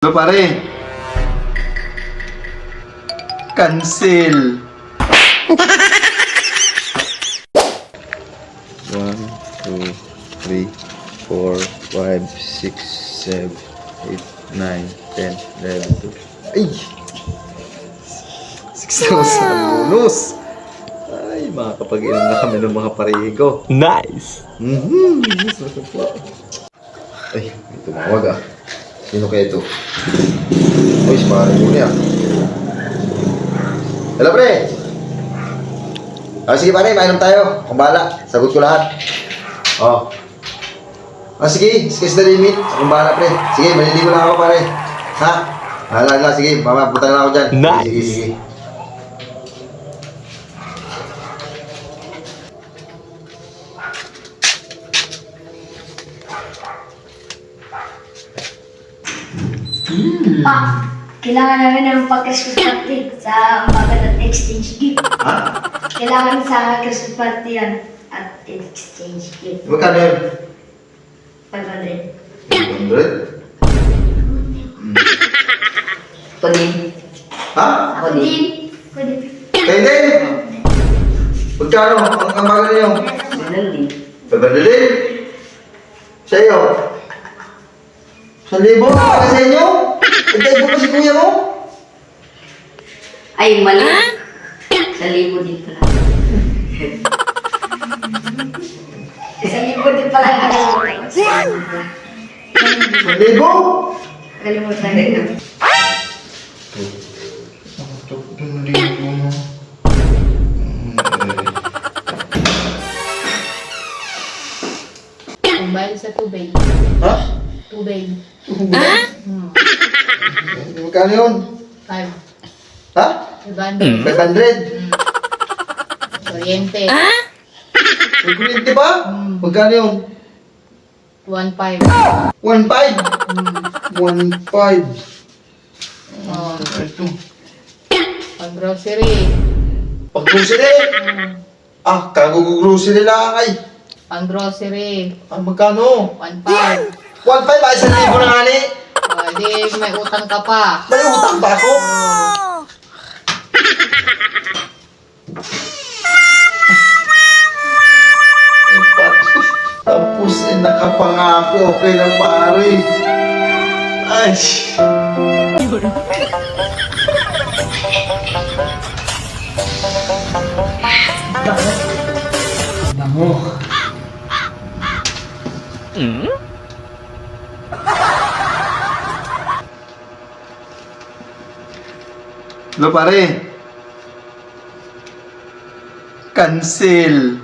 Hello pare. Cancel. 1, 2, 3, 4, 5, 6, 7, 8, 9, 10, 11, 12. Ay! 6,000 bonus! Ay, makakapag-inom na kami ng mga parigo. Nice! Ay, may tumawag ah. Sino kaya ito? Uy, sumari mo niya. Hello, pre! Sige pare, mainom tayo. Kung bahala, sagot ko lahat. Sige, sky's the limit. Kung bahala, pre. Sige, maliligo lang ako, pare. Ha? Hala, sige, mama, punta na ako dyan. Nice. Sige. Kailangan namin ng pag-Christmas party sa umaga at exchange gift. Ha? Kailangan sa Christmas party yan at exchange gift. Magkano yun? 500. 100? Pwede. Ha? Ako din. Pwede. Kayo din? Magkano? Ang bagal niyo? Sinan din. 500 din? Sa iyo? 1,000? Para sa inyo? Ito mo si kuya mo? Ay, mali. 1,000 din pala. 1,000 din pala nakalimutan. 1,000? Nakalimutan din. Kumbali sa tubig. Ha? Tubig. Magkano yun? 5. Ha? 500. 500? Kuryente. May kuryente ba? Magkano yun? 1.5. 1,500? 1,500. Oh, Ito. pag grocery. Pag grocery? Kago-grocery lang ay. Pang grocery. Magkano? 1.5. 1,500 ay 1,000 na nga ni. Oh, di may utang ka pa. May utang ba ako? Tapos nakapangako kay ng pare. Ay. Bango. Hello pare. Cancel.